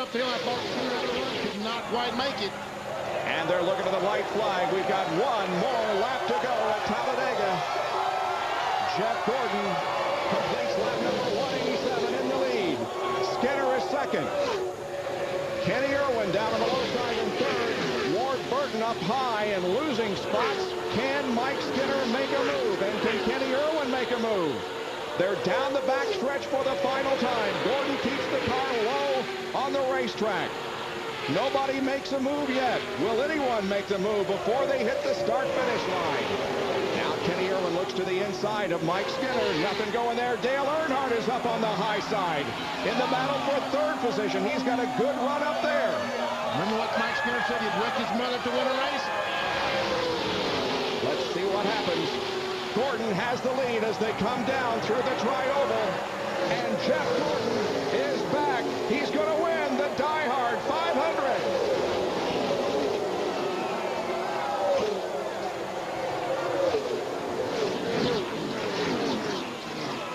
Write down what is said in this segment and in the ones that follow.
uphill. I thought Stewart could not quite make it. And they're looking at the white flag. We've got one more lap to go at Talladega. Jeff Gordon completes lap number 187 in the lead. Skinner is second. Kenny Irwin down on the low side in third. Ward Burton up high and losing spots. Can Mike Skinner make a move? And can Kenny Irwin make a move? They're down the backstretch for the final time. Gordon keeps the car low on the racetrack. Nobody makes a move yet. Will anyone make the move before they hit the start-finish line? Now Kenny Irwin looks to the inside of Mike Skinner. Nothing going there. Dale Earnhardt is up on the high side. In the battle for third position. He's got a good run up there. Remember what Mike Skinner said? He'd wreck his mother to win a race? Let's see what happens. Gordon has the lead as they come down through the tri-oval. And Jeff Gordon is back. He's going to win the Die Hard 500.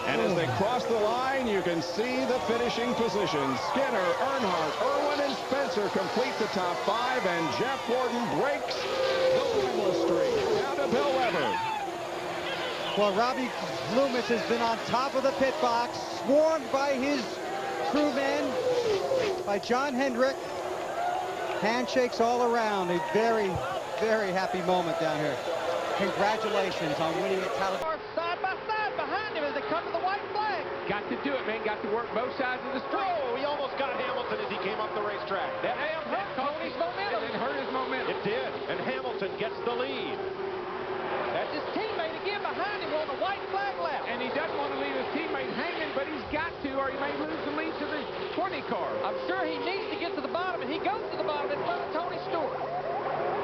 And as they cross the line, you can see the finishing positions. Skinner, Earnhardt, Irwin, and Spencer complete the top five, and Jeff Gordon breaks the winless streak. Down to Bill Weber. Well, Robbie Loomis has been on top of the pit box, swarmed by his crewmen, by John Hendrick. Handshakes all around. A very, very happy moment down here. Congratulations on winning at Talladega. Side by side behind him as they come to the white flag. Got to do it, man. Got to work both sides of the street. Oh, he almost got Hamilton as he came up the racetrack. That hurt Tony's momentum. It hurt his momentum. It did, and Hamilton gets the lead. That's his teammate again behind him on the white flag lap. And he doesn't want to leave his teammate hanging, but he's got to, or he may lose the lead to the 20 car. I'm sure he needs to get to the bottom, and he goes to the bottom in front of Tony Stewart.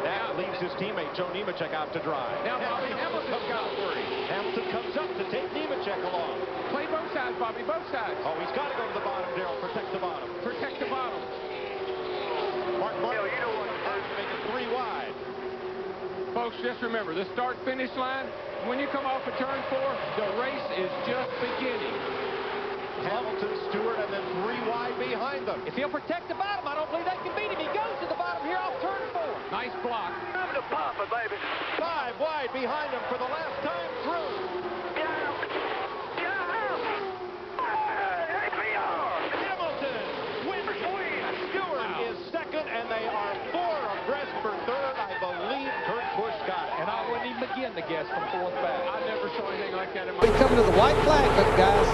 That leaves his teammate Joe Nemechek out to dry. Now Bobby Hamilton's got three. Hamilton comes up to take Nemechek along. Play both sides, Bobby, both sides. Oh, he's got to go to the bottom, Darrell. Protect the bottom. Protect the bottom. Mark Martin, you know what? Make it 3 wide. Folks, just remember, the start-finish line, when you come off of turn 4, the race is just beginning. Hamilton, Stewart, and then 3 wide behind them. If he'll protect the bottom, I don't believe they can beat him. He goes to the bottom here off turn 4. Nice block. Time to pop it, baby. 5 wide behind him for the last time through. Hamilton wins. Stewart is second, and they are 4 abreast for third. I believe Kurt Busch got it. And I wouldn't even begin to guess from 4th back. I never saw anything like that in my... We're coming to the white flag, guys.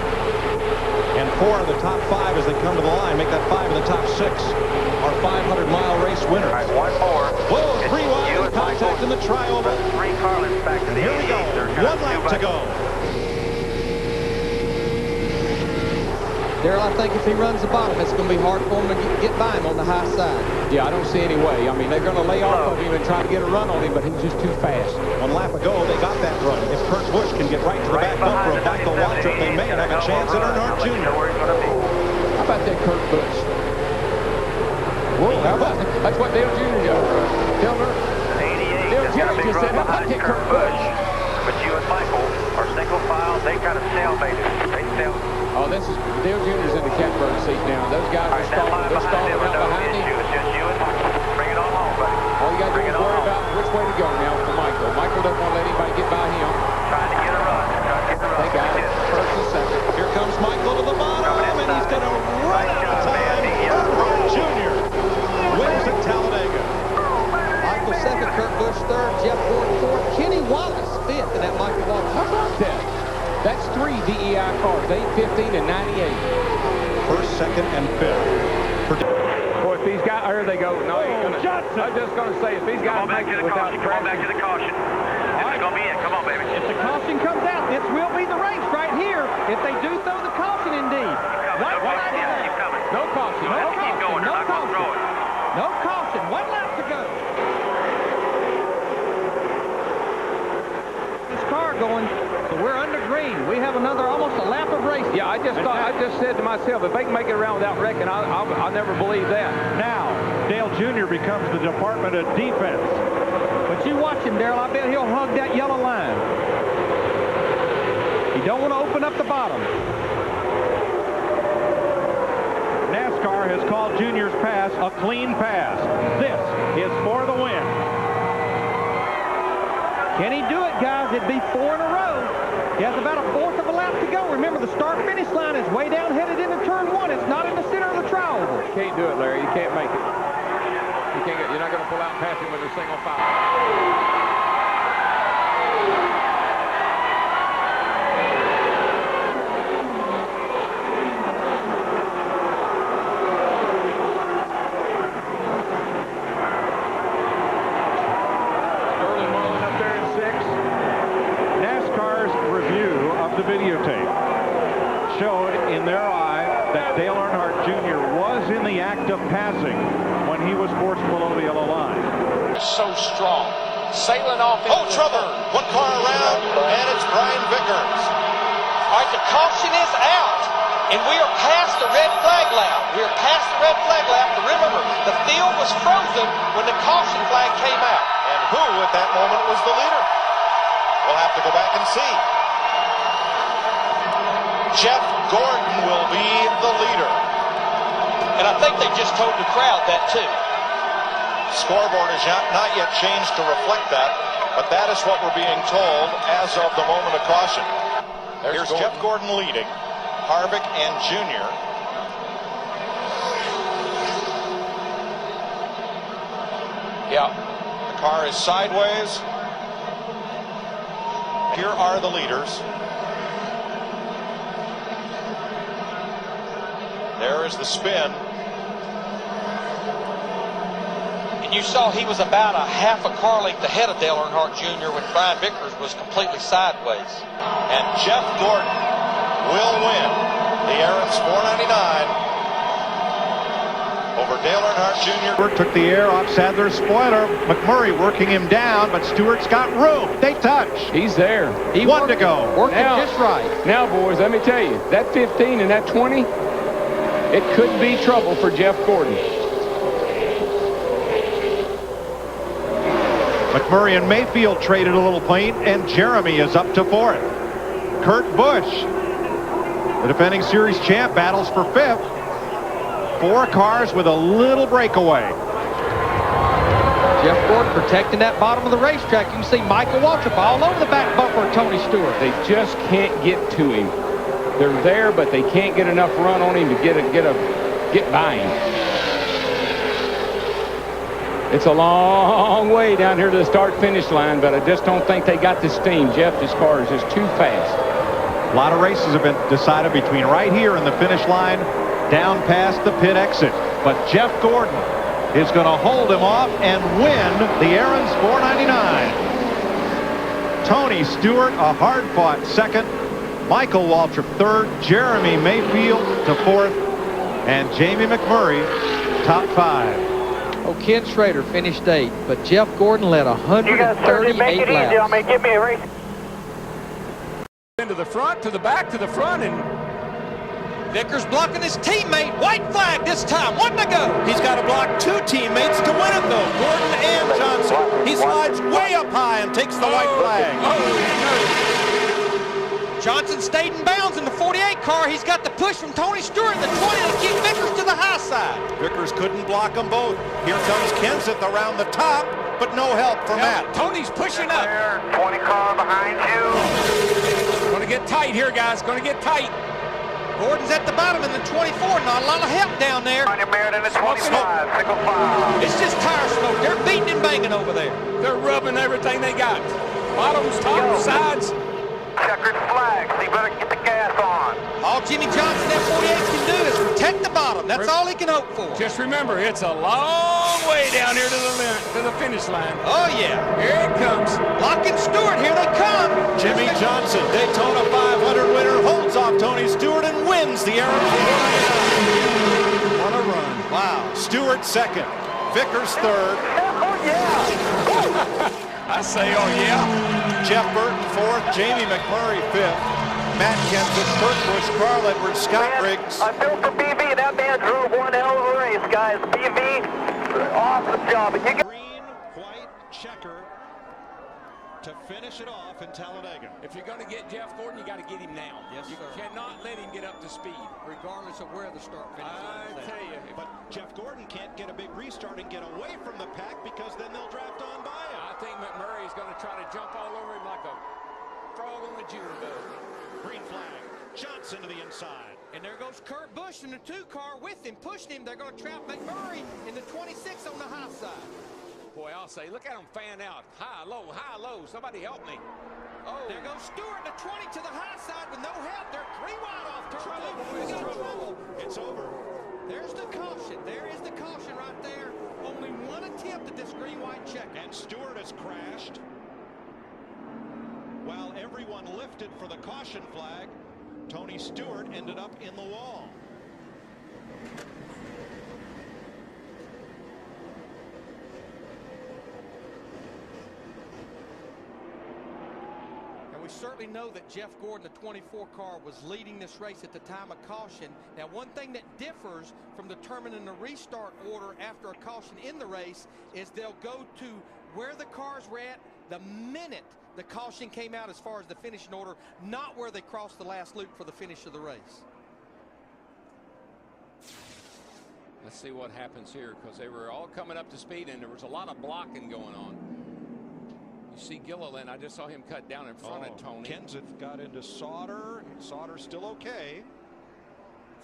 And 4 of the top 5 as they come to the line. Make that 5 of the top 6. Our 500-mile race winner. All right, 1 more. Whoa, 3 wide contact in the tri-oval. 3 car lengths back to the Here we go. 1 lap to go. Darrell, I think if he runs the bottom, it's going to be hard for him to get by him on the high side. Yeah, I don't see any way. I mean, they're going to lay off of him and try to get a run on him, but he's just too fast. 1 lap ago, they got that run. If Kurt Busch can get right to the back bumper of Michael Waltrip, they may have a chance at Earnhardt Jr. How about that Kurt Busch? Whoa, how about that? That's what Dale Jr. does. Dale Jr. just said, how about that Kurt Busch? But you and Michael are single file. They kind of stalemated. They stalemate. Oh, this is Dale Jr.'s in the catbird seat now. Those guys are stalling. They're stalling out behind him. It's just you and Michael. Bring it on home, buddy. All you got to do is worry about which way to go now for Michael. Michael doesn't want to let anybody get by him. Trying to get a run. They got it. First and second. Here comes Michael to the bottom, and he's going to run out of time. Earnhardt Jr. wins at Talladega. Michael second, Kurt Busch third, Jeff Gordon fourth, Kenny Wallace fifth, and that Michael Waltrip. How about that? That's 3 DEI cars, 8, 15, and 98. First, second, and fifth. Boy, if these guys, there they go. No, he's gonna, I'm just going to say, if these guys make it without Come on back to the caution. This is going to be it. Come on, baby. If the caution comes out, this will be the race right here. If they do throw the caution, indeed. Keep coming. No caution. No Keep caution. going. No They're not going to throw it. No caution. 1 lap to go. This car going, so we're under green. We have another almost a lap of race. Yeah, I just said to myself, if they can make it around without wrecking, I'll never believe that. Now, Dale Jr. becomes the Department of Defense. But you watch him, Darrell. I bet he'll hug that yellow line. He don't want to open up the bottom. NASCAR has called Junior's pass a clean pass. This is for the win. Can he do it, guys? It'd be 4 in a row. He has about a fourth of a lap to go. Remember, the start-finish line is way down headed into turn 1. It's not in the center of the tri-oval. You can't do it, Larry. You can't make it. You're not going to pull out and pass him with a single foul. The videotape showed in their eye that Dale Earnhardt Jr. was in the act of passing when he was forced below the yellow line. So strong, sailing off. Oh, trouble! One car around, and it's Brian Vickers. All right, the caution is out, and we are past the red flag lap. We are past the red flag lap. But remember, the field was frozen when the caution flag came out. And who at that moment was the leader? We'll have to go back and see. Jeff Gordon will be the leader. And I think they just told the crowd that too. Scoreboard is not yet changed to reflect that, but that is what we're being told as of the moment of caution. Here's Gordon. Jeff Gordon leading, Harvick and Junior. Yeah, the car is sideways. Here are the leaders. There is the spin. And you saw he was about a half a car length ahead of Dale Earnhardt Jr. when Brian Vickers was completely sideways. And Jeff Gordon will win the Aaron's 499 over Dale Earnhardt Jr. Took the air off Sadler's spoiler. McMurray working him down, but Stewart's got room. They touch. He's there. He one to go. Working now, just right. Now, boys, let me tell you, that 15 and that 20, it could be trouble for Jeff Gordon. McMurray and Mayfield traded a little paint, and Jeremy is up to fourth. Kurt Busch, the defending series champ, battles for fifth. 4 cars with a little breakaway. Jeff Gordon protecting that bottom of the racetrack. You can see Michael Waltrip all over the back bumper of Tony Stewart. They just can't get to him. They're there, but they can't get enough run on him to get by him. It's a long way down here to the start-finish line, but I just don't think they got the steam. Jeff's car is just too fast. A lot of races have been decided between right here and the finish line, down past the pit exit. But Jeff Gordon is going to hold him off and win the Aaron's 499. Tony Stewart, a hard-fought second. Michael Waltrip third. Jeremy Mayfield to fourth. And Jamie McMurray top 5. Oh, Ken Schrader finished 8th, but Jeff Gordon led 138 laps. Give me a race. Into the front, to the back, to the front, and Vickers blocking his teammate. White flag this time. 1 to go. He's got to block 2 teammates to win it, though. Gordon and Johnson. He slides way up high and takes the white flag. Johnson stayed in bounds in the 48 car. He's got the push from Tony Stewart in the 20 to keep Vickers to the high side. Vickers couldn't block them both. Here comes Kenseth around the top, but no help for Matt. Tony's pushing up. 20 car behind you. Going to get tight here, guys. Going to get tight. Gordon's at the bottom in the 24. Not a lot of help down there. On your Merritt in the 25, single file. It's just tire smoke. They're beating and banging over there. They're rubbing everything they got. Bottoms, tops, sides. Checkered flag, so you better get the gas on. All Jimmy Johnson F48 can do is protect the bottom. That's all he can hope for. Just remember, it's a long way down here to the finish line. Oh, yeah. Here it comes. Blocking Stewart. Here they come. Jimmy Johnson, Daytona 500 winner, holds off Tony Stewart and wins the Aaron's 499. What a run. Wow. Stewart second. Vickers third. Oh, yeah. I say, oh, yeah. Jeff Burton fourth. Jamie McMurray fifth. Matt Kenseth, Kurt Busch, Carl Edwards, Scott Briggs. I built for BV. That man drove one hell of a race, guys. BV, awesome job. Green, white, checker. to finish it off in Talladega. If you're going to get Jeff Gordon, you got to get him now. Yes, you sir. cannot let him get up to speed. Regardless of where the start finish I is. tell you. But Jeff Gordon can't get a big restart and get away from the pack because then they'll draft on by him. I think McMurray is going to try to jump all over him like a frog on the junior boat. Green flag. Johnson to the inside. And there goes Kurt Busch in the 2 car with him, pushed him. They're going to trap McMurray in the 26 on the high side. Boy, I'll say, look at him fan out. High, low, high, low. Somebody help me. Oh, There goes Stewart, the 20 to the high side with no help. They're 3 wide off turn Trouble, 2. boys, We got trouble. It's over. There's the caution. There is the caution right there. Only one attempt at this green-white check. And Stewart has crashed. While everyone lifted for the caution flag, Tony Stewart ended up in the wall. And we certainly know that Jeff Gordon, the 24 car, was leading this race at the time of caution. Now, one thing that differs from determining the restart order after a caution in the race is they'll go to where the cars were at the minute the caution came out as far as the finishing order, not where they crossed the last loop for the finish of the race. let's see what happens here, because they were all coming up to speed and there was a lot of blocking going on. You see Gilliland, I just saw him cut down in front of Tony. Kenseth got into Sauter. Sauter's still okay.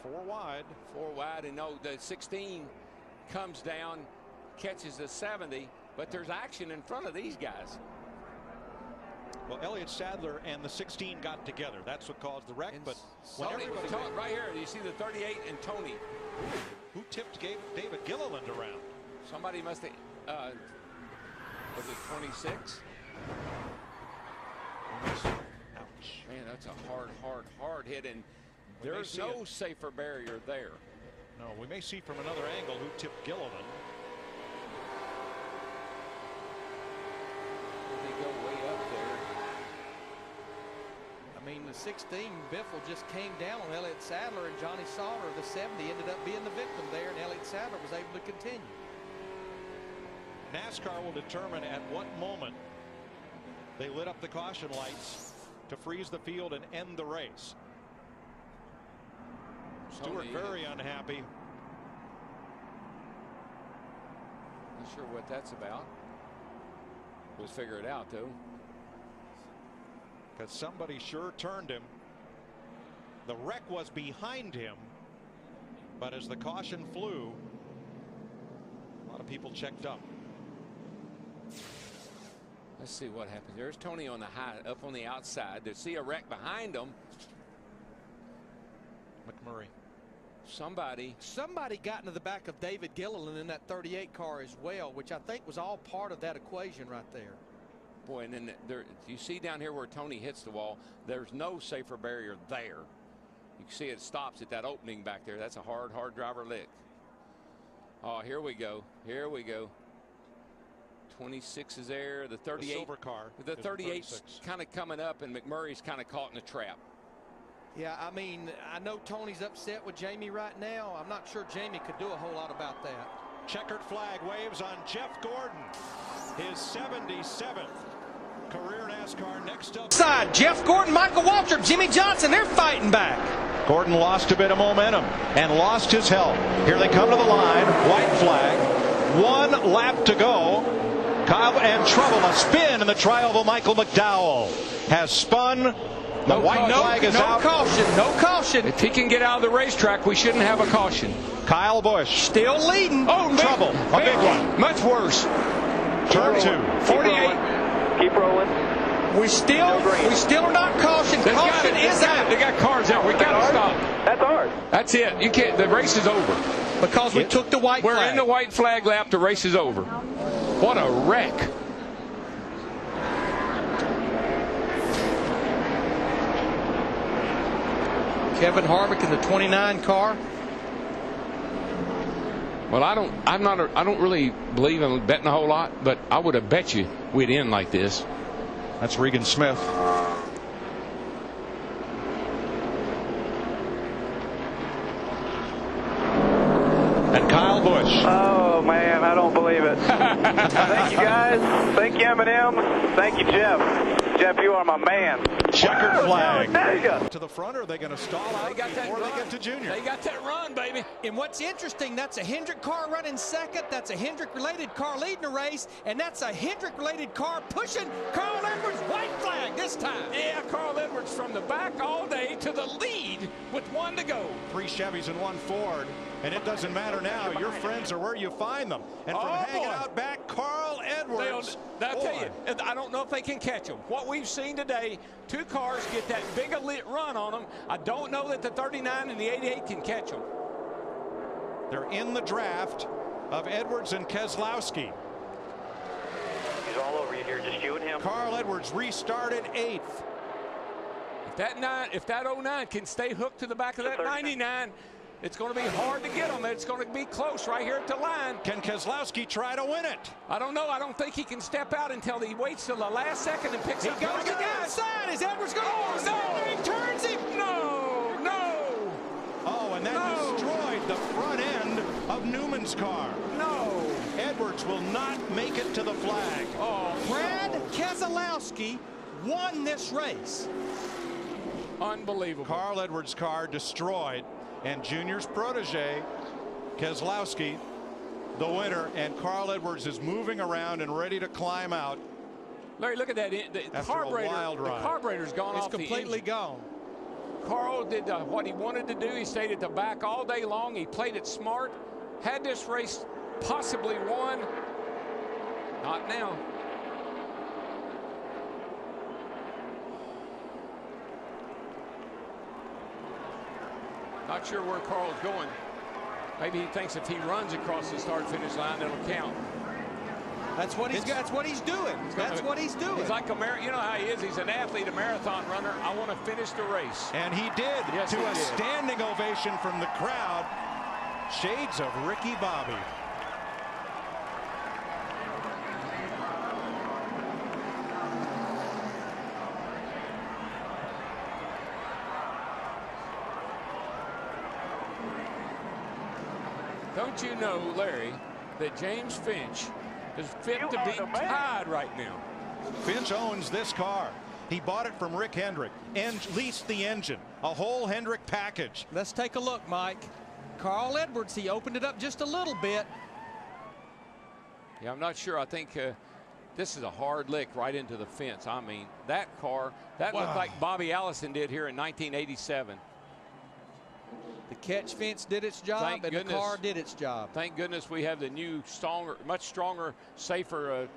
4 wide. 4 wide, and no, the 16 comes down, catches the 70, but there's action in front of these guys. Well, Elliott Sadler and the 16 got together. That's what caused the wreck. But when Tony, everybody right here, you see the 38 and Tony. Who tipped David Gilliland around? Somebody must have, was it 26? Ouch. Man, that's a hard hit, and there's no no safer barrier there. No, we may see from another angle who tipped Gilliland. They go way up there. I mean, the 16 Biffle just came down on Elliott Sadler, and Johnny Sauter, the 70, ended up being the victim there, and Elliott Sadler was able to continue. NASCAR will determine at what moment they lit up the caution lights to freeze the field and end the race. Stewart very unhappy. Not sure what that's about. We'll figure it out, though. Because somebody sure turned him. The wreck was behind him, but as the caution flew, a lot of people checked up. Let's see what happens. There's Tony on the high, up on the outside. They see a wreck behind him. McMurray. Somebody got into the back of David Gilliland in that 38 car as well, which I think was all part of that equation right there. Boy, and then there, you see down here where Tony hits the wall, there's no safer barrier there. You can see it stops at that opening back there. That's a hard driver lick. Oh, here we go. Here we go. 26 is there. The 38. The silver car. The 38's kind of coming up, and McMurray's kind of caught in a trap. Yeah, I mean, I know Tony's upset with Jamie right now. I'm not sure Jamie could do a whole lot about that. Checkered flag waves on Jeff Gordon. His 77th career NASCAR. Next up. Side, Jeff Gordon, Michael Waltrip, Jimmy Johnson, they're fighting back. Gordon lost a bit of momentum and lost his help. Here they come to the line. White flag. 1 lap to go. Kyle and trouble. A spin in the Trial Michael McDowell has spun. The white flag is out. No caution. No caution. If he can get out of the racetrack, we shouldn't have a caution. Kyle Busch. Still leading. Oh, trouble. A big one. Much worse. Turn 2. 48. Keep rolling. We still are not cautioned. Caution is out. They got cars out. We got to stop. That's ours. That's it. You can't. The race is over. Because we took the white flag. We're in the white flag lap. The race is over. What a wreck. Kevin Harvick in the 29 car. Well, I don't really believe in betting a whole lot, but I would have bet you we'd end like this. That's Regan Smith. And Kyle Busch. Oh, man, I don't believe it. Thank you, guys. Thank you, M&M. Thank you, Jeff. Jeff, you are my man. Checkered flag. There you go. To the front, or are they going to stall out before they get to Junior? They got that run, baby. And what's interesting, that's a Hendrick car running second. That's a Hendrick-related car leading the race. And that's a Hendrick-related car pushing Carl Edwards. White flag this time. Yeah, Carl Edwards from the back all day to the lead with 1 to go. 3 Chevys and 1 Ford. And it doesn't matter now. Your friends are where you find them. And from hanging out back, Carl Edwards. I'll tell you, I don't know if they can catch them. What we've seen today, 2 cars get that big a lit run on them. I don't know that the 39 and the 88 can catch them. They're in the draft of Edwards and Keselowski. He's all over you here, just you and him. Carl Edwards restarted 8th. If that 09 can stay hooked to the back of that 99, it's going to be hard to get him. It's going to be close right here at the line. Can Keselowski try to win it? I don't know. I don't think he can step out until he waits till the last second and picks up. He goes to the outside. Is Edwards going? Oh, no. He turns him. No, no. Oh, and that destroyed the front end of Newman's car. No. Edwards will not make it to the flag. Oh, Brad Keselowski won this race. Unbelievable. Carl Edwards' car destroyed. And Junior's protege, Keselowski, the winner, and Carl Edwards is moving around and ready to climb out. Larry, look at that. The carburetor's gone off. It's completely gone. Carl did what he wanted to do. He stayed at the back all day long. He played it smart. Had this race possibly won. Not now. Not sure where Carl's going. Maybe he thinks if he runs across the start-finish line, it'll count. That's what he's got. That's what he's doing. That's what he's doing. He's like a you know how he is. He's an athlete, a marathon runner. I want to finish the race. And he did. Yes, to a standing ovation from the crowd. Shades of Ricky Bobby. Don't you know, Larry, that James Finch is fit to be tied right now? Finch owns this car. He bought it from Rick Hendrick and leased the engine, a whole Hendrick package. Let's take a look, Mike. Carl Edwards, he opened it up just a little bit. Yeah, I'm not sure. I think this is a hard lick right into the fence. I mean, that car, that looked like Bobby Allison did here in 1987. The catch fence did its job, and the car did its job. Thank goodness we have the new, much stronger, safer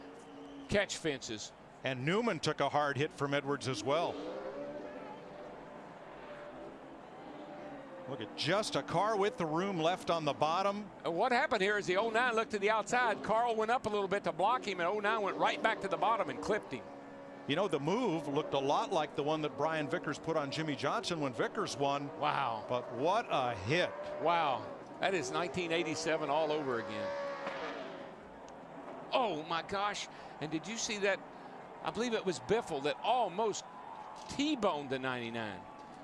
catch fences. And Newman took a hard hit from Edwards as well. Look at just a car with the room left on the bottom. And what happened here is the 09 looked to the outside. Carl went up a little bit to block him, and 09 went right back to the bottom and clipped him. You know, the move looked a lot like the one that Brian Vickers put on Jimmy Johnson when Vickers won. Wow. But what a hit. Wow. That is 1987 all over again. Oh, my gosh. And did you see that? I believe it was Biffle that almost T-boned the 99.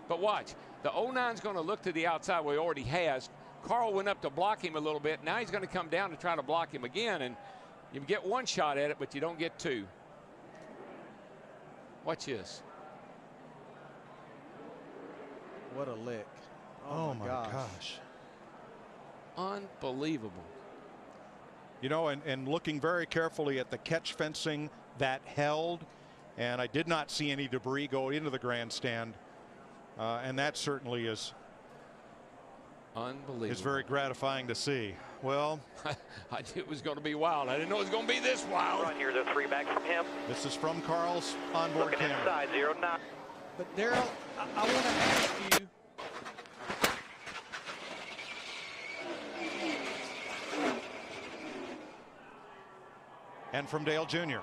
But watch. The 09's going to look to the outside where he already has. Carl went up to block him a little bit. Now he's going to come down to try to block him again. And you get one shot at it, but you don't get two. Watch this. What a lick. Oh my gosh. Unbelievable. You know, and looking very carefully at the catch fencing that held, and I did not see any debris go into the grandstand. And that certainly is unbelievable. It's very gratifying to see. Well, I knew it was going to be wild. I didn't know it was going to be this wild. Right here, the 3 back from him. This is from Carl's onboard Looking camera. inside, 09. But Darrell, I want to ask you. And from Dale Jr.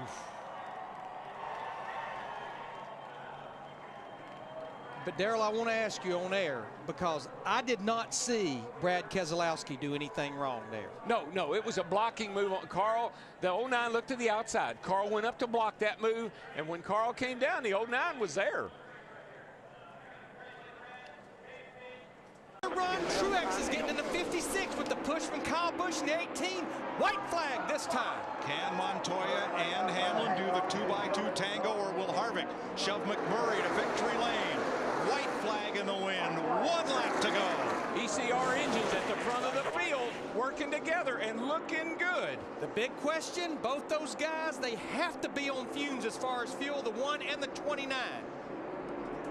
Oof. But Darrell, I want to ask you on air, because I did not see Brad Keselowski do anything wrong there. No, it was a blocking move on Carl. The 09 looked to the outside. Carl went up to block that move, and when Carl came down, the 09 was there. run. Truex is getting in the 56 with the push from Kyle Busch in the 18. White flag this time. Can Montoya and Hamlin do the 2x2 tango, or will Harvick shove McMurray to victory lane? White flag in the wind. 1 lap to go. ECR engines at the front of the field working together and looking good. The big question, both those guys, they have to be on fumes as far as fuel, the 1 and the 29.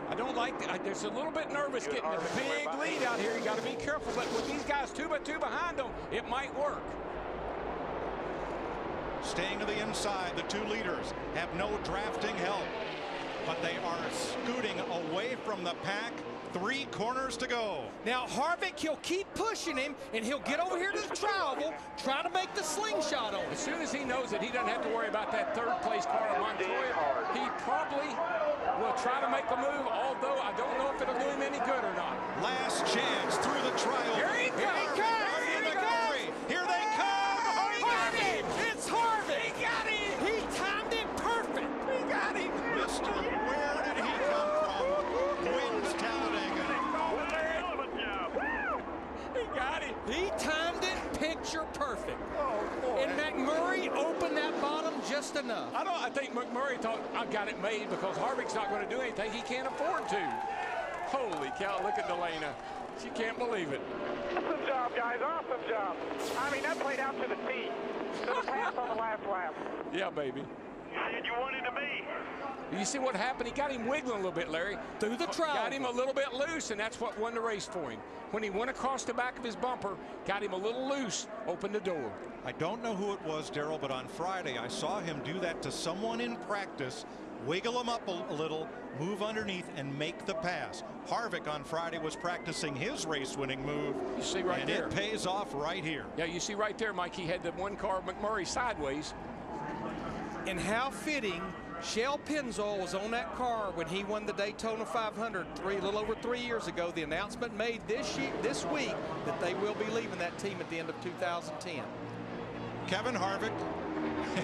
I don't like that. There's a little bit nervous getting a big lead out here. You got to be careful, but with these guys 2x2 behind them, it might work. Staying to the inside, the 2 leaders have no drafting help, but they are scooting away from the pack. 3 corners to go. Now Harvick, he'll keep pushing him, and he'll get over here to the tri-oval, try to make the slingshot on him. As soon as he knows that he doesn't have to worry about that 3rd place car of Montoya, he probably will try to make a move, although I don't know if it'll do him any good or not. Last chance through the tri-oval. Here he comes. Here they come. Harvick! It's Harvick! He got him. He timed it perfect. He got him. Mister, where did he come from? Wins Talladega. He got him. He timed it picture perfect. And McMurray opened that bottom just enough. I think McMurray thought, I've got it made because Harvick's not going to do anything. He can't afford to. Holy cow, look at Delana. She can't believe it. Awesome job, guys. Awesome job. I mean, that played out to the T. To the pass on the last lap. Yeah, baby. You wanted to be. You see what happened? He got him wiggling a little bit, Larry. Through the trial. Got him a little bit loose, and that's what won the race for him. When he went across the back of his bumper, got him a little loose, opened the door. I don't know who it was, Darrell, but on Friday I saw him do that to someone in practice, wiggle him up a little, move underneath, and make the pass. Harvick on Friday was practicing his race-winning move. You see right and there. it pays off right here. Yeah, you see right there, Mike, he had the 1 car of McMurray sideways. And how fitting, Shell Pennzoil was on that car when he won the Daytona 500 a little over 3 years ago. The announcement made this week that they will be leaving that team at the end of 2010. Kevin Harvick,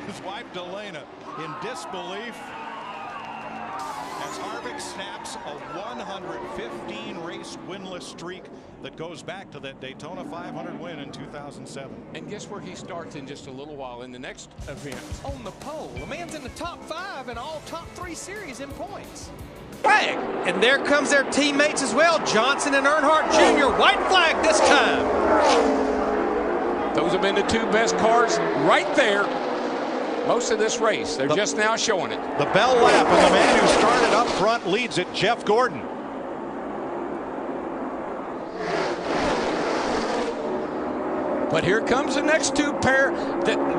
his wife Delana, in disbelief as Harvick snaps a 115 race winless streak that goes back to that Daytona 500 win in 2007. And guess where he starts in just a little while in the next event? On the pole. The man's in the top 5 in all top 3 series in points. Flag! And there comes their teammates as well, Johnson and Earnhardt Jr. White flag this time. Those have been the 2 best cars right there most of this race. They're just now showing it. The bell lap, and the man who started up front leads it, Jeff Gordon. But here comes the next 2 pair.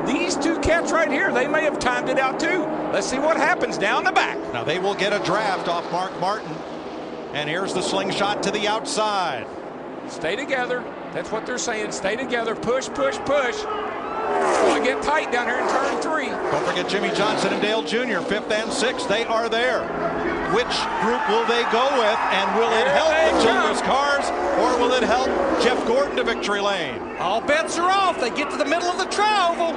These 2 cats right here, they may have timed it out too. Let's see what happens down the back. Now they will get a draft off Mark Martin. And here's the slingshot to the outside. Stay together. That's what they're saying. Stay together. Push, push, push. It's going to get tight down here in turn 3. Don't forget Jimmy Johnson and Dale Jr., 5th and 6th. They are there. Which group will they go with? And will it help the Childress cars, or will it help Jeff Gordon to victory lane? All bets are off. They get to the middle of the tri-oval.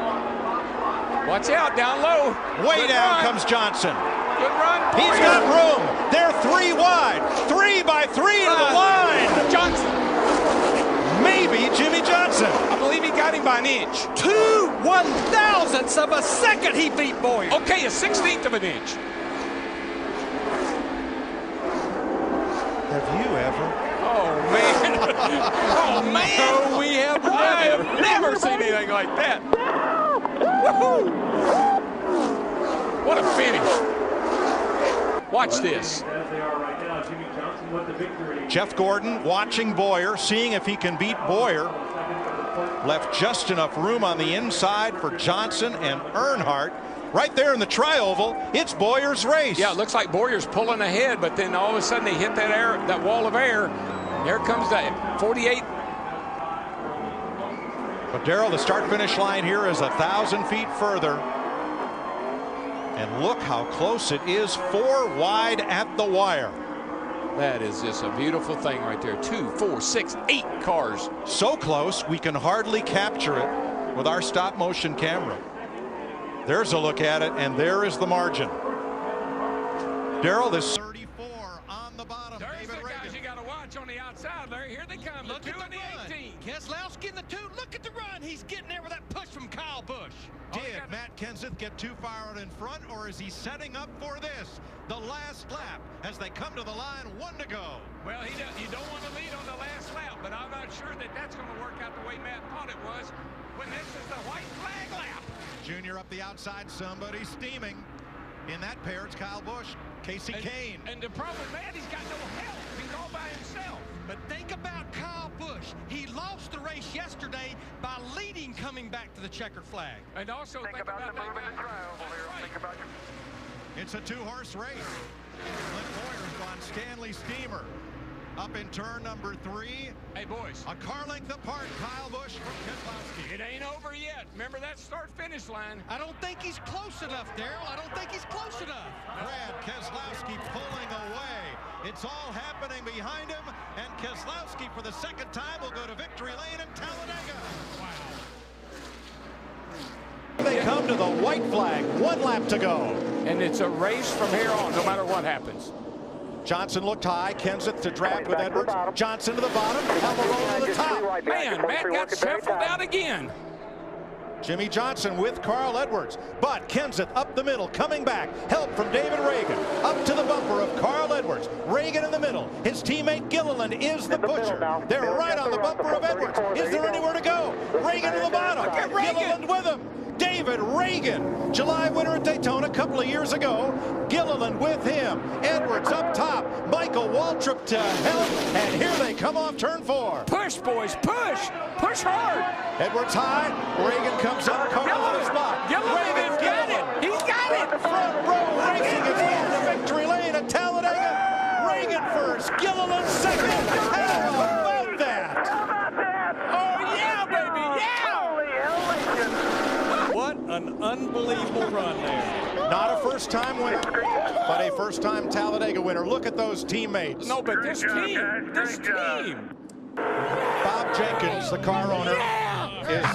Watch out, down low. Way Good down run. comes Johnson. Good run. He's got room. They're 3 wide. 3 by 3 to the line. Johnson. Maybe Jimmy Johnson. I believe he got him by an inch. 2 1/1000ths of a second he beat Boyer. Okay, a 1/16 of an inch. Have you ever? Oh, man. Oh, man. No, we have I have never seen anything like that. Woohoo! What a finish. Watch this. Jeff Gordon watching Boyer, seeing if he can beat Boyer. Left just enough room on the inside for Johnson and Earnhardt. Right there in the tri-oval, it's Boyer's race. Yeah, it looks like Boyer's pulling ahead, but then all of a sudden they hit that wall of air. There comes the 48. But Darrell, the start-finish line here is 1,000 feet further. And look how close it is, 4 wide at the wire. That is just a beautiful thing right there. 2, 4, 6, 8 cars. So close, we can hardly capture it with our stop-motion camera. There's a look at it, and there is the margin. Darrell, this 34 on the bottom. There's the guys you got to watch on the outside, Larry. Here they come. Look Keselowski in the 2. Look at the run. He's getting there with that push from Kyle Busch. Did Matt Kenseth get too far out in front, or is he setting up for this? The last lap as they come to the line, 1 to go. Well, you don't want to lead on the last lap, but I'm not sure that that's going to work out the way Matt thought it was when this is the white flag lap. Junior up the outside, somebody steaming. In that pair, it's Kyle Busch, Casey Kane. And the problem with Matt, he's got no help. He's all by himself. But think about Kyle Busch. He lost the race yesterday by leading coming back to the checkered flag. And also think about the movement of trial here. Think about It's a 2-horse race. Clint Boyer's gone Stanley Steamer. Up in turn number 3. Hey, boys. A car length apart, Kyle Busch from Keselowski. It ain't over yet. Remember that start-finish line. I don't think he's close enough, Darrell. I don't think he's close enough. Brad Keselowski pulling away. It's all happening behind him, and Keselowski for the second time will go to victory lane in Talladega. Wow. They come to the white flag, 1 lap to go. And it's a race from here on, no matter what happens. Johnson looked high, Kenseth to draft with Edwards. Johnson to the bottom, Almirola to the top. Man, Matt got shuffled out again. Jimmy Johnson with Carl Edwards, but Kenseth up the middle, coming back. Help from David Reagan, up to the bumper of Carl Edwards. Reagan in the middle. His teammate Gilliland is the pusher. They're right on the bumper of Edwards. Is there anywhere to go? Reagan to the bottom. Gilliland with him. David Reagan, July winner at Daytona a couple of years ago. Gilliland with him. Edwards up top. Michael Waltrip to help. And here they come off turn 4. Push, boys, push. Push hard. Edwards high. Reagan comes up. Covers the spot. Gilliland's got it. He's got it. Front row racing is in the victory lane at Talladega. Reagan first. Gilliland second. How about that? Oh, yeah, baby. Yeah. What an unbelievable run there. Not a first-time winner, but a first-time Talladega winner. Look at those teammates. No, but this team. Bob Jenkins, the car owner, is...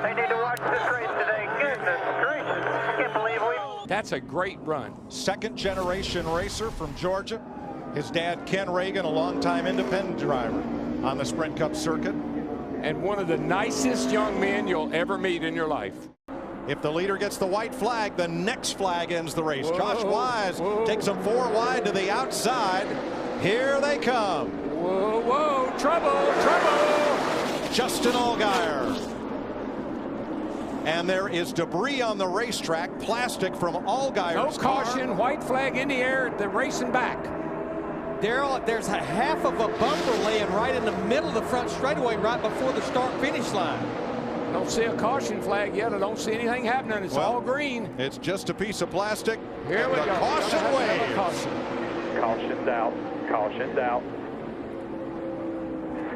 They need to watch this race today. Goodness gracious. I can't believe we... That's a great run. Second-generation racer from Georgia. His dad, Ken Reagan, a longtime independent driver on the Sprint Cup circuit. And one of the nicest young men you'll ever meet in your life. If the leader gets the white flag, the next flag ends the race. Josh Wise takes them 4 wide to the outside. Here they come. Whoa, whoa, trouble, trouble. Justin Allgaier. And there is debris on the racetrack, plastic from Allgaier's car. No caution, white flag in the air, they're racing back. Darrell, there's a half of a bumper laying right in the middle of the front straightaway right before the start-finish line. Don't see a caution flag yet. I don't see anything happening. It's all green. It's just a piece of plastic. Here we go. Caution waves. Caution's out. Caution's out.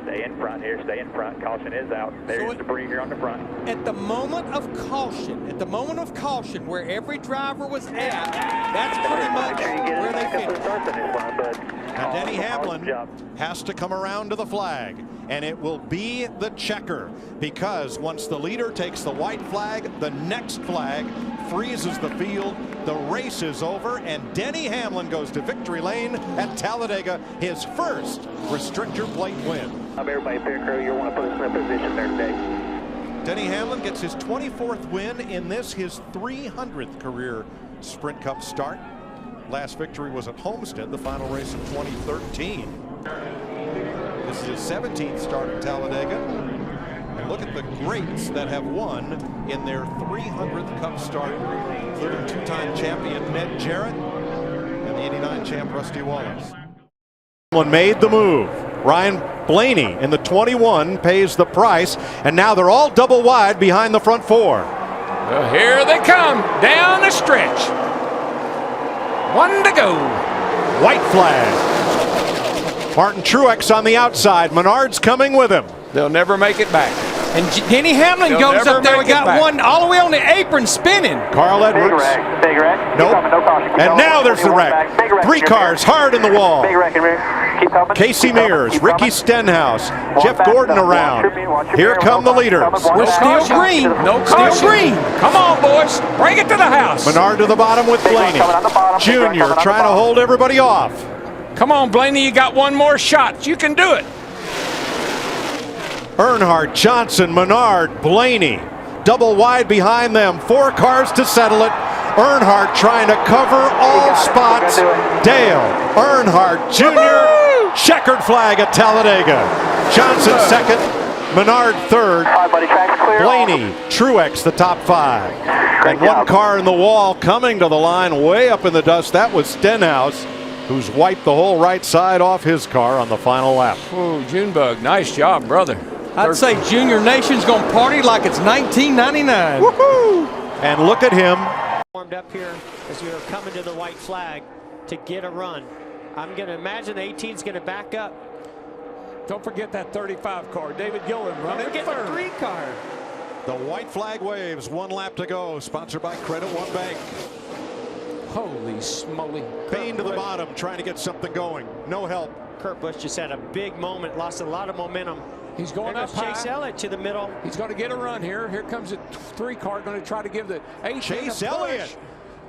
Stay in front here. Stay in front. Caution is out. There's debris here on the front. At the moment of caution, where every driver was at, that's pretty much where they finished. And Denny Hamlin has to come around to the flag, and it will be the checker, because once the leader takes the white flag, the next flag freezes the field. The race is over, and Denny Hamlin goes to victory lane at Talladega, his first restrictor plate win. Everybody, pit crew, you want to put us in a position there today. Denny Hamlin gets his 24th win in this, his 300th career Sprint Cup start. Last victory was at Homestead, the final race of 2013. This is his 17th start at Talladega. And look at the greats that have won in their 300th Cup start, including 2-time champion Ned Jarrett and the 89 champ Rusty Wallace. Someone made the move. Ryan Blaney in the 21 pays the price, and now they're all double wide behind the front 4. Well, here they come down the stretch. 1 to go. White flag. Martin Truex on the outside. Menard's coming with him. They'll never make it back. And Denny Hamlin goes up there. We got one all the way on the apron spinning. Carl Edwards. Big wreck. Nope. And now there's the wreck. 3 cars hard in the wall. Big wreck in rear. Keep helping. Casey Mears, Ricky Stenhouse, Jeff Gordon around. Here come the leaders. We're still green. No caution. Still green. Come on, boys. Bring it to the house. Menard to the bottom with Blaney. Junior trying to hold everybody off. Come on, Blaney. You got one more shot. You can do it. Earnhardt, Johnson, Menard, Blaney. Double wide behind them. 4 cars to settle it. Earnhardt trying to cover all spots. Dale Earnhardt Jr. Checkered flag at Talladega. Johnson second. Menard third. Blaney, Truex the top 5. And 1 car in the wall coming to the line way up in the dust. That was Stenhouse, who's wiped the whole right side off his car on the final lap. Oh, Junebug, nice job, brother. I'd say Junior Nation's going to party like it's 1999. Woohoo! And look at him. Warmed up here as we were coming to the white flag to get a run. I'm going to imagine the 18's going to back up. Don't forget that 35 car, David Gillen running. Don't forget the 3 car. The white flag waves. 1 lap to go. Sponsored by Credit One Bank. Holy smoly. Payne to the bottom, trying to get something going. No help. Kurt Busch just had a big moment, lost a lot of momentum. He's going up Chase high. Elliott to the middle. He's going to get a run here. Here comes a 3 car going to try to give the 18 Chase Elliott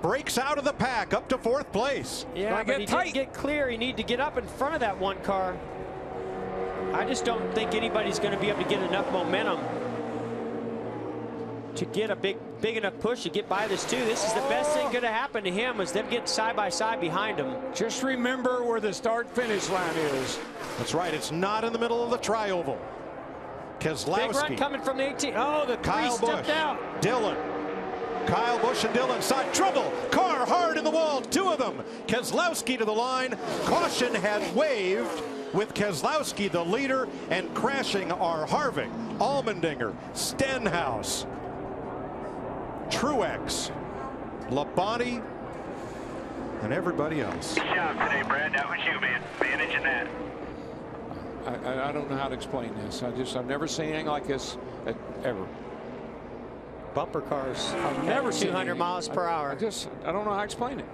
breaks out of the pack up to 4th place. Yeah, but he didn't get clear. He needed to get up in front of that 1 car. I just don't think anybody's going to be able to get enough momentum to get a big enough push to get by this 2. This is the best thing going to happen to him, was them getting side by side behind him. Just remember where the start-finish line is. That's right. It's not in the middle of the tri-oval. Keselowski. Big run coming from the 18. Oh, the 3 stepped out. Dillon. Kyle Busch and Dillon side trouble. Car hard in the wall. 2 of them. Keselowski to the line. Caution had waved with Keselowski the leader, and crashing are Harvick, Allmendinger, Stenhouse, Truex, Labonte, and everybody else. Good job today, Brad. That was you, man. Managing that. I don't know how to explain this. I've never seen anything like this ever. Bumper cars. I've never seen 200 miles per hour. I don't know how to explain it.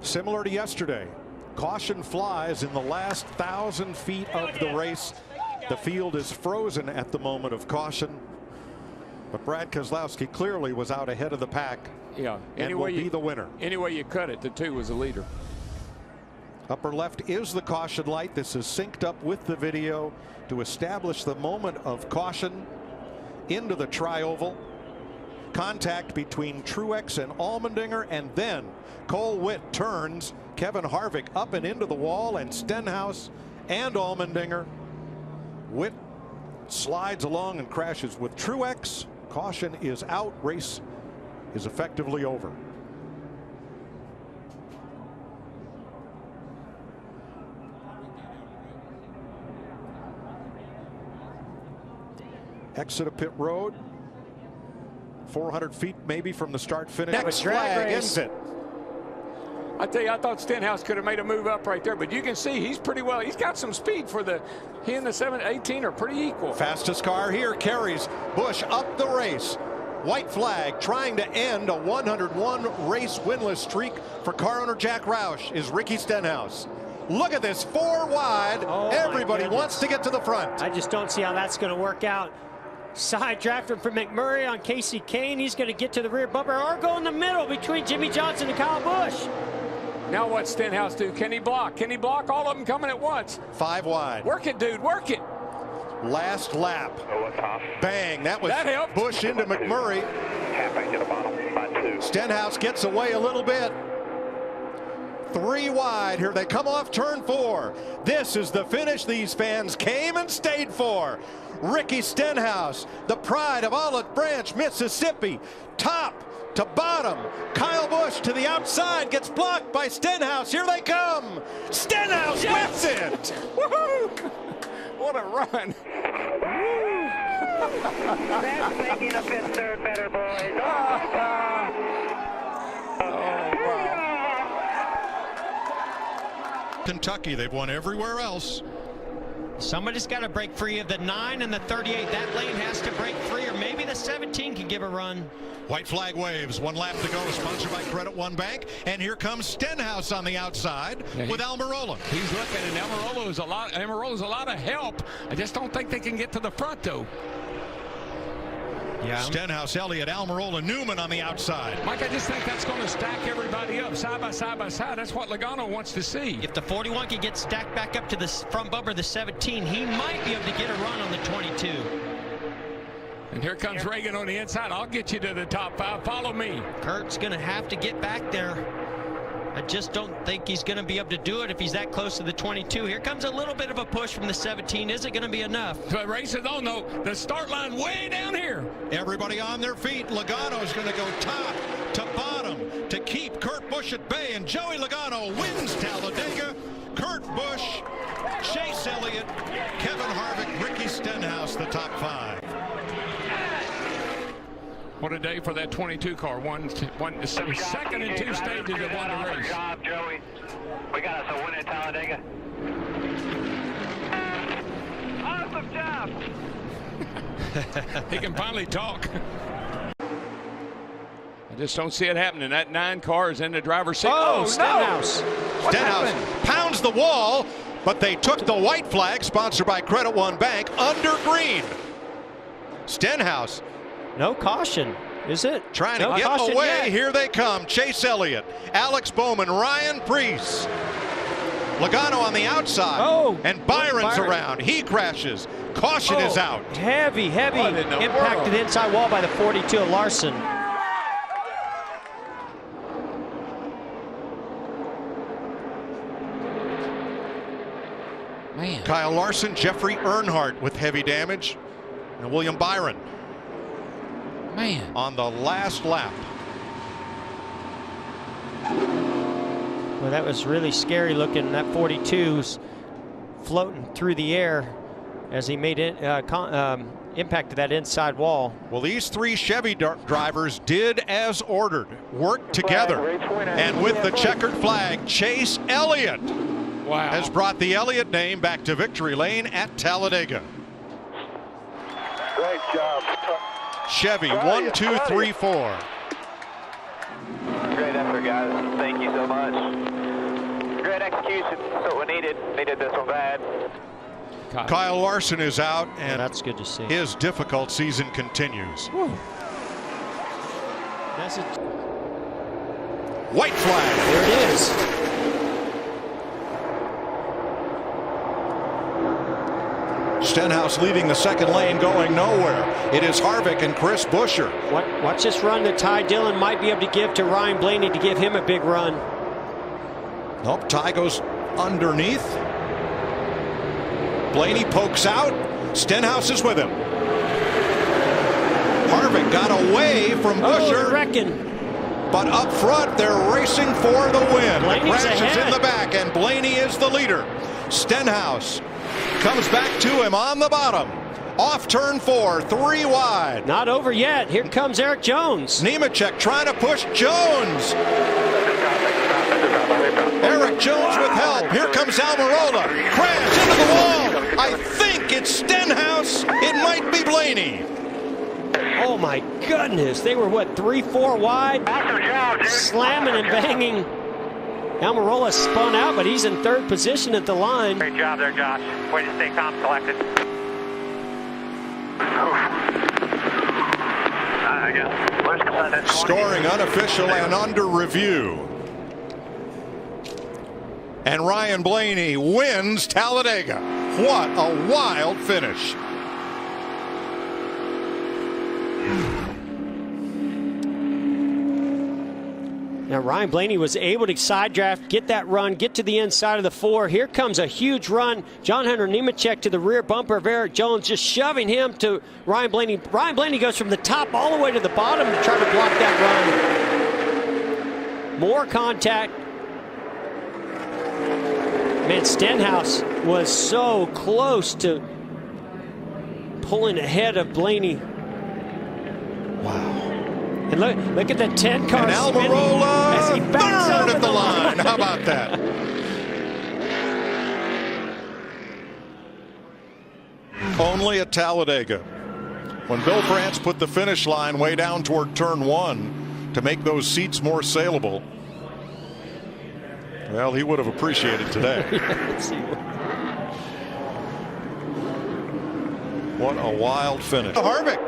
Similar to yesterday, caution flies in the last 1,000 feet of the race. The field is frozen at the moment of caution, but Brad Keselowski clearly was out ahead of the pack. Yeah, and will be the winner. Any way you cut it, the 2 was the leader. Upper left is the caution light. This is synced up with the video to establish the moment of caution into the tri-oval. Contact between Truex and Allmendinger, and then Cole Witt turns Kevin Harvick up and into the wall, and Stenhouse and Allmendinger. Witt slides along and crashes with Truex. Caution is out. Race is effectively over. Exit of pit road. 400 feet maybe from the start finish. Next flag ends it. I tell you, I thought Stenhouse could have made a move up right there, but you can see he's pretty well. He's got some speed for he and the 18 are pretty equal. Fastest car here carries Busch up the race. White flag trying to end a 101 race winless streak for car owner Jack Roush is Ricky Stenhouse. Look at this, 4 wide. Oh, everybody wants to get to the front. I just don't see how that's going to work out. Side drafter for McMurray on Casey Kane. He's going to get to the rear bumper or go in the middle between Jimmy Johnson and Kyle Busch. Now what's Stenhouse do? Can he block? Can he block all of them coming at once? 5 wide. Work it, dude. Work it. Last lap. Bang. That was Busch into McMurray. Stenhouse gets away a little bit. 3 wide. Here they come off turn 4. This is the finish these fans came and stayed for. Ricky Stenhouse, the pride of Olive Branch, Mississippi. Top to bottom. Kyle Busch to the outside, gets blocked by Stenhouse. Here they come. Stenhouse wins it. Woohoo! What a run. That's making a fifth third better, boys. Kentucky, they've won everywhere else. Somebody's got to break free of the 9 and the 38. That lane has to break free, or maybe the 17 can give a run. White flag waves, 1 lap to go, sponsored by Credit One Bank. And here comes Stenhouse on the outside with Almirola. He's looking, and Almirola's a lot of help. I just don't think they can get to the front, though. Yeah. Stenhouse, Elliott, Almirola, Newman on the outside. Mike, I just think that's going to stack everybody up side by side by side. That's what Logano wants to see. If the 41 can get stacked back up to the front bumper, the 17, he might be able to get a run on the 22. And here comes Reagan on the inside. I'll get you to the top 5. Follow me. Kurt's going to have to get back there. I just don't think he's going to be able to do it if he's that close to the 22. Here comes a little bit of a push from the 17. Is it going to be enough? The race is on, though. The start line way down here. Everybody on their feet. Logano's going to go top to bottom to keep Kurt Busch at bay. And Joey Logano wins Talladega. Kurt Busch, Chase Elliott, Kevin Harvick, Ricky Stenhouse, the top 5. What a day for that 22 car. Second and 2 stages of won the race. Good job, Joey. We got us a win at Talladega. Awesome job. He can finally talk. I just don't see it happening. That 9 car is in the driver's seat. Oh, Stenhouse. No. Stenhouse pounds the wall, but they took the white flag, sponsored by Credit One Bank, under green. Stenhouse. No caution, is it? Trying to get away. Yet. Here they come. Chase Elliott, Alex Bowman, Ryan Preece. Logano on the outside. Oh, and Byron's around. He crashes. Caution is out. Heavy impact to the inside wall by the 42 of Larson. Man. Kyle Larson, Jeffrey Earnhardt with heavy damage, and William Byron. Man. On the last lap. Well, that was really scary looking. That 42's floating through the air as he made it impact to that inside wall. Well, these 3 Chevy drivers did as ordered, worked together, and with the checkered flag, Chase Elliott has brought the Elliott name back to victory lane at Talladega. Great job. Chevy, 1, 2, 3, 4. Great effort, guys. Thank you so much. Great execution. That's what we needed. Needed this one bad. Kyle Larson is out, and that's good to see. His difficult season continues. That's white flag. There it is. Stenhouse leading the second lane, going nowhere. It is Harvick and Chris Buescher. Watch this run that Ty Dillon might be able to give to Ryan Blaney to give him a big run. Nope, Ty goes underneath. Blaney pokes out. Stenhouse is with him. Harvick got away from Buescher. But up front, they're racing for the win. The crash is in the back, and Blaney is the leader. Stenhouse comes back to him on the bottom. Off turn 4, 3 wide. Not over yet. Here comes Eric Jones. Nemechek trying to push Jones. Eric Jones with help. Here comes Almirola. Crash into the wall. I think it's Stenhouse. It might be Blaney. Oh my goodness. They were what, 3, 4 wide? Slamming and banging. Almirola spun out, but he's in 3rd position at the line. Great job there, Josh. Way to stay calm, collected. Scoring unofficial and under review. And Ryan Blaney wins Talladega. What a wild finish. Now Ryan Blaney was able to side draft, get that run, get to the inside of the 4. Here comes a huge run. John Hunter Nemechek to the rear bumper of Eric Jones, just shoving him to Ryan Blaney. Ryan Blaney goes from the top all the way to the bottom to try to block that run. More contact. Man, Stenhouse was so close to pulling ahead of Blaney. Wow. And look at the 10 car. And Almirola, third at the line. How about that? Only at Talladega. When Bill France put the finish line way down toward turn 1 to make those seats more saleable, well, he would have appreciated today. What a wild finish. Harvick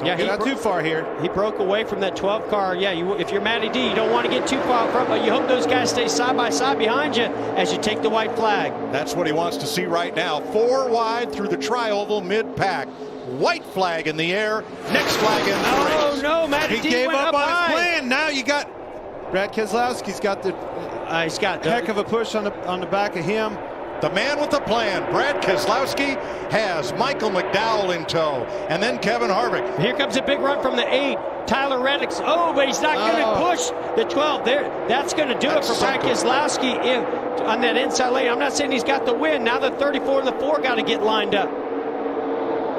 Yeah, Get not too far here. He broke away from that 12 car. Yeah, if you're Matty D, you don't want to get too far front, but you hope those guys stay side by side behind you as you take the white flag. That's what he wants to see right now. 4 wide through the tri-oval mid-pack. White flag in the air. Next flag in the race. Oh no, Matty D gave went up on high. his plan. Now you got Brad Keselowski's got the he's got heck of a push on the back of him. The man with the plan, Brad Keselowski, has Michael McDowell in tow, and then Kevin Harvick. Here comes a big run from the 8. Tyler Reddick's. Oh, but he's not going to push the 12 there. That's going to do it for Brad Keselowski on that inside lane. I'm not saying he's got the win. Now the 34 and the 4 got to get lined up.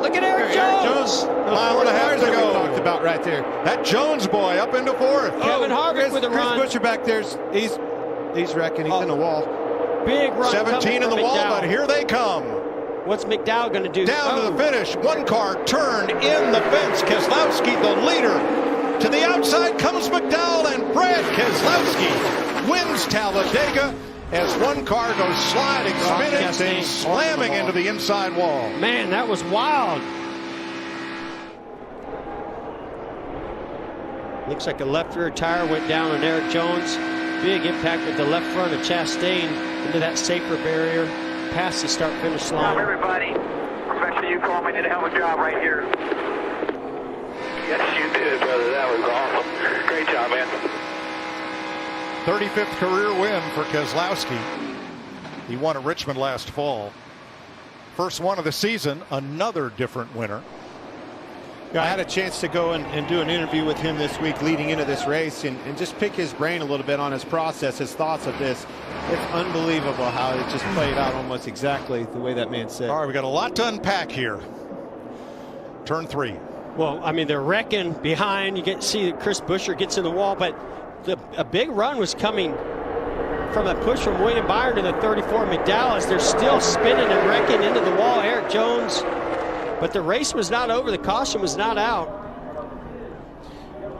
Look at Eric Jones. Mile and a half to go. Talked about right there. That Jones boy up into 4th. Kevin Harvick with a run. Chris Buescher back there. He's wrecking. He's in the wall. Big run. 17 in the wall, McDowell. but here they come. What's McDowell going to do? Down to the finish. One car turned in the fence. Keselowski, the leader. To the outside comes McDowell, and Brad Keselowski wins Talladega as one car goes sliding, spinning, and slamming into the inside wall. Man, that was wild. Looks like a left rear tire went down on Eric Jones. Big impact with the left front of Chastain into that safer barrier past the start-finish line. Everybody, especially you, Coleman, did a hell of a job right here. Yes, you did, brother. That was awesome. Great job, man. 35th career win for Keselowski. He won at Richmond last fall. First one of the season, another different winner. Yeah, I had a chance to go and do an interview with him this week leading into this race and just pick his brain a little bit on his process, his thoughts of this. It's unbelievable how it just played out almost exactly the way that man said. All right, we got a lot to unpack here. Turn 3. Well, I mean, they're wrecking behind. You see that Chris Buescher gets in the wall, but a big run was coming from a push from William Byron to the 34 McDowell as they're still spinning and wrecking into the wall. Eric Jones. But the race was not over. The caution was not out.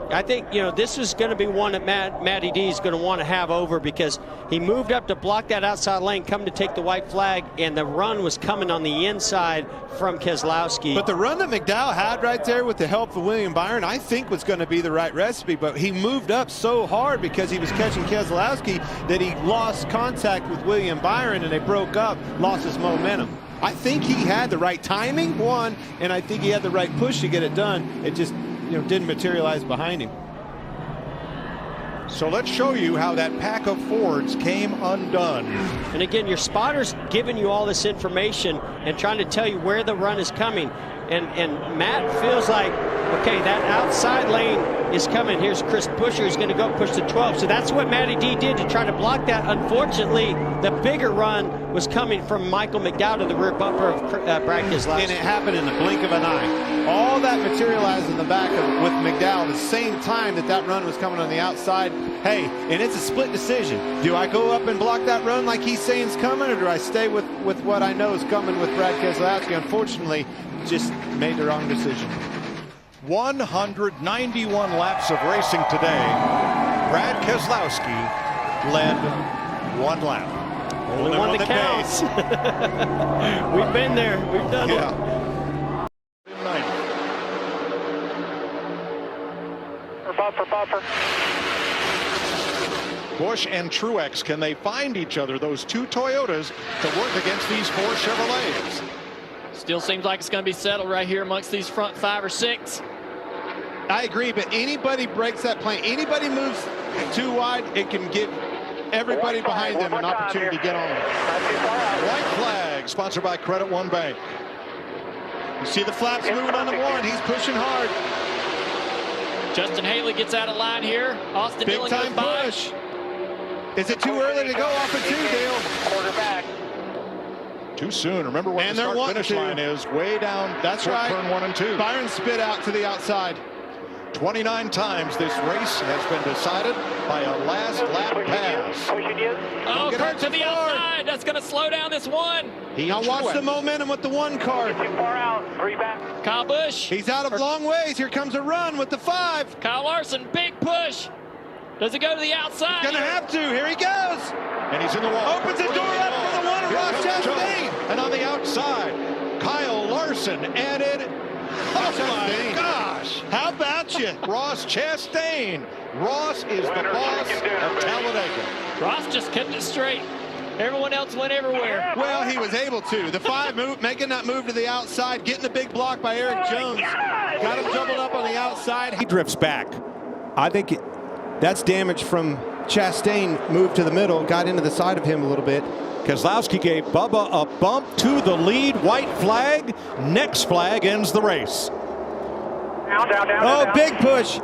I think, this is going to be one that Matty D is going to want to have over because he moved up to block that outside lane, come to take the white flag, and the run was coming on the inside from Keselowski. But the run that McDowell had right there with the help of William Byron, I think was going to be the right recipe, but he moved up so hard because he was catching Keselowski that he lost contact with William Byron and they broke up, lost his momentum. I think he had the right timing, one, and I think he had the right push to get it done. It just didn't materialize behind him. So let's show you how that pack of Fords came undone. And again, your spotter's giving you all this information and trying to tell you where the run is coming. And Matt feels like, okay, that outside lane is coming. Here's Chris Buescher who's going to go push the 12. So that's what Matty D did to try to block that. Unfortunately, the bigger run was coming from Michael McDowell to the rear bumper of Brad Keselowski. And it happened in the blink of an eye. All that materialized in the back with McDowell at the same time that run was coming on the outside. Hey, and it's a split decision. Do I go up and block that run like he's saying is coming, or do I stay with what I know is coming with Brad Keselowski? Unfortunately, just made the wrong decision. 191 laps of racing today. Brad Keselowski led 1 lap. Only one that counts. We've been there. We've done it. Buffer. Busch and Truex, can they find each other, those two Toyotas, to work against these 4 Chevrolets? Still seems like it's going to be settled right here amongst these front 5 or 6. I agree, but anybody breaks that plane, anybody moves too wide, it can give everybody behind them an opportunity to get on. White flag, sponsored by Credit One Bank. You see the flaps moving on the 1. He's pushing hard. Justin Haley gets out of line here. Austin Dillon goes by. Push. Is it too early to go off of 2, Dale? Quarterback. Too soon. Remember what the start-finish line is. Way down. That's right. Turn 1 and 2. Byron spit out to the outside. 29 times this race has been decided by a last lap pass. Oh, Kurt to the outside. That's going to slow down this one. Now watch the momentum with the 1 car. Too far out. 3 back. Kyle Busch. He's out of long ways. Here comes a run with the 5. Kyle Larson, big push. Does it go to the outside? He's going to have to. Here he goes. And he's in the wall. Opens the door up for the 1 of Ross Chastain. And on the outside, Kyle Larson added. Oh my gosh. Ross Chastain. Ross is the boss of Talladega. Ross just kept it straight. Everyone else went everywhere. Well, he was able to. The 5 move, making that move to the outside, getting a big block by Eric Jones. Got him doubled up on the outside. He drifts back. I think that's damage from Chastain. Moved to the middle, got into the side of him a little bit. Keselowski gave Bubba a bump to the lead. White flag. Next flag ends the race. Down, big push.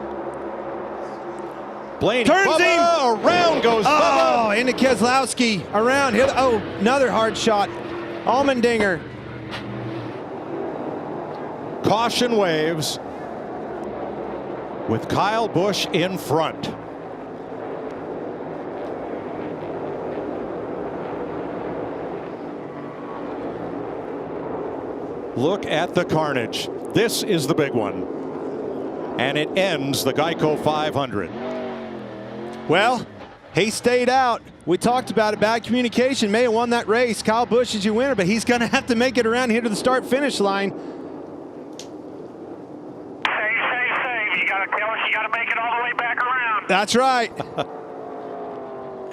Blaney turns Bubba, him. Around goes Bubba. Oh, into Keselowski. Around. Oh, another hard shot. Allmendinger. Caution waves with Kyle Busch in front. Look at the carnage. This is the big one. And it ends the Geico 500. Well, he stayed out. We talked about it. Bad communication. May have won that race. Kyle Busch is your winner, but he's going to have to make it around here to the start-finish line. Save. You got to make it all the way back around. That's right.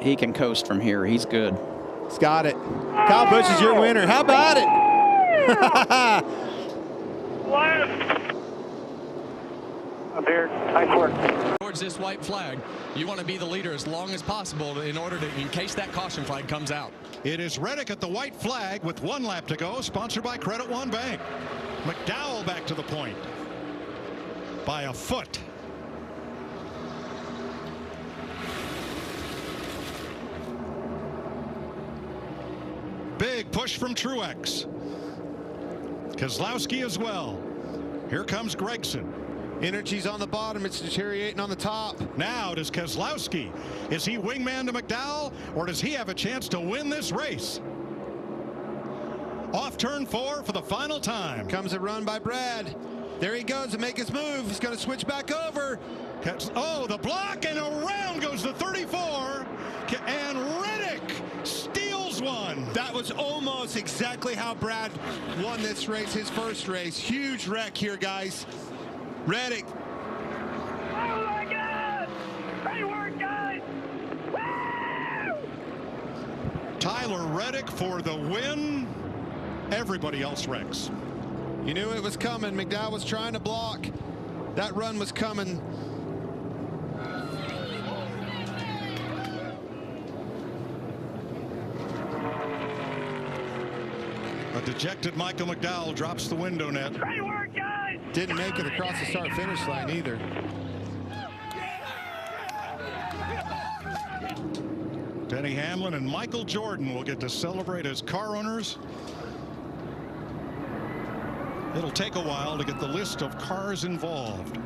He can coast from here. He's good. He's got it. Kyle Busch is your winner. How about it? Left. Up here. Nice work. Towards this white flag, you want to be the leader as long as possible in case that caution flag comes out. It is Reddick at the white flag with 1 lap to go, sponsored by Credit One Bank. McDowell back to the point by a foot. Big push from Truex. Keselowski as well. Here comes Gragson. Energy's on the bottom. It's deteriorating on the top. Now does Keselowski. Is he wingman to McDowell, or does he have a chance to win this race? Off turn 4 for the final time. Comes a run by Brad. There he goes to make his move. He's going to switch back over. Oh, the block, and around goes the 34. And Reddick steals one. That was almost exactly how Brad won this race, his first race. Huge wreck here, guys. Reddick. Oh my God! Great work, guys! Woo! Tyler Reddick for the win. Everybody else wrecks. You knew it was coming. McDowell was trying to block. That run was coming. A dejected Michael McDowell drops the window net. Great work, guys! Didn't make it across the start-finish line either. Denny Hamlin and Michael Jordan will get to celebrate as car owners. It'll take a while to get the list of cars involved.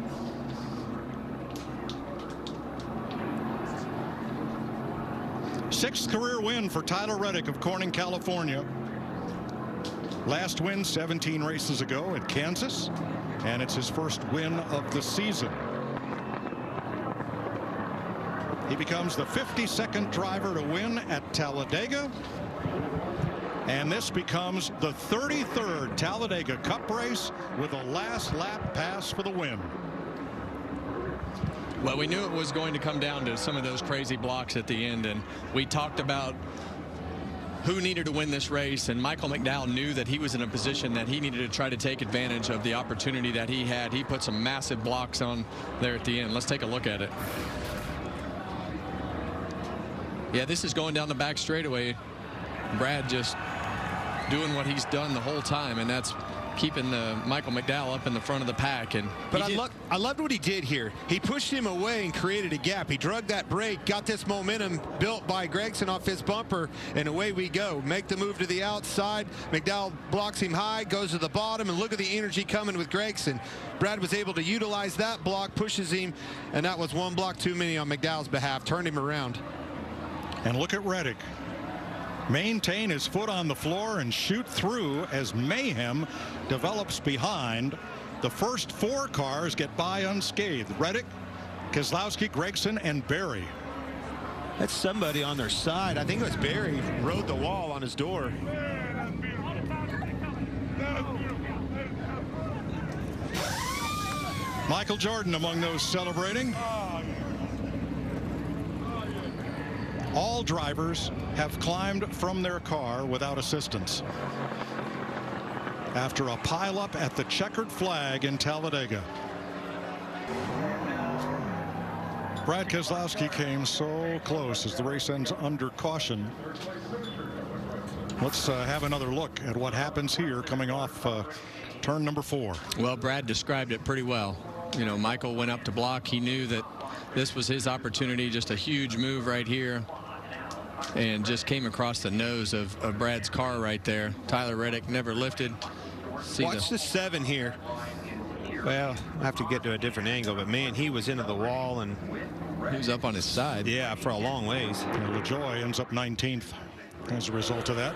Sixth career win for Tyler Reddick of Corning, California. Last win 17 races ago at Kansas, and it's his first win of the season. He becomes the 52nd driver to win at Talladega, and this becomes the 33rd Talladega Cup race with a last lap pass for the win. Well, we knew it was going to come down to some of those crazy blocks at the end, and we talked about who needed to win this race, and Michael McDowell knew that he was in a position that he needed to try to take advantage of the opportunity that he had. He put some massive blocks on there at the end. Let's take a look at it. Yeah, this is going down the back straightaway. Brad just doing what he's done the whole time, and that's keeping Michael McDowell up in the front of the pack. But I loved what he did here. He pushed him away and created a gap. He drug that brake, got this momentum built by Gragson off his bumper, and away we go. Make the move to the outside. McDowell blocks him high, goes to the bottom, and look at the energy coming with Gragson. Brad was able to utilize that block, pushes him, and that was one block too many on McDowell's behalf. Turned him around. And look at Reddick. Maintain his foot on the floor and shoot through as mayhem develops behind. The first 4 cars get by unscathed. Reddick, Keselowski, Gragson, and Berry. That's somebody on their side. I think it was Berry rode the wall on his door. Michael Jordan among those celebrating. All drivers have climbed from their car without assistance after a pileup at the checkered flag in Talladega. Brad Keselowski came so close as the race ends under caution. Let's have another look at what happens here coming off turn number 4. Well, Brad described it pretty well. You know, Michael went up to block. He knew that this was his opportunity. Just a huge move right here, and just came across the nose of Brad's car right there. Tyler Reddick never lifted. Watch the 7 here. Well, I have to get to a different angle, but man, he was into the wall, and he was up on his side. Yeah, for a long ways. LaJoie ends up 19th as a result of that.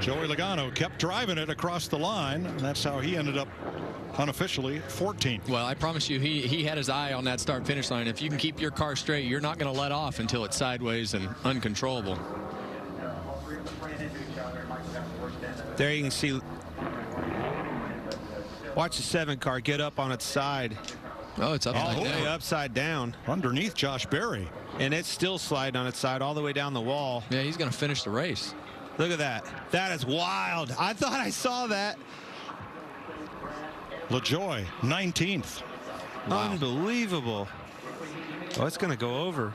Joey Logano kept driving it across the line, and that's how he ended up unofficially 14th. Well, I promise you, he had his eye on that start-finish line. If you can keep your car straight, you're not going to let off until it's sideways and uncontrollable. There you can see. Watch the 7 car get up on its side. Oh, it's upside all the down. way upside down. Underneath Josh Berry. And it's still sliding on its side all the way down the wall. Yeah, he's going to finish the race. Look at that. That is wild. I thought I saw that. LaJoie, 19th. Wow. Unbelievable. Oh, it's going to go over.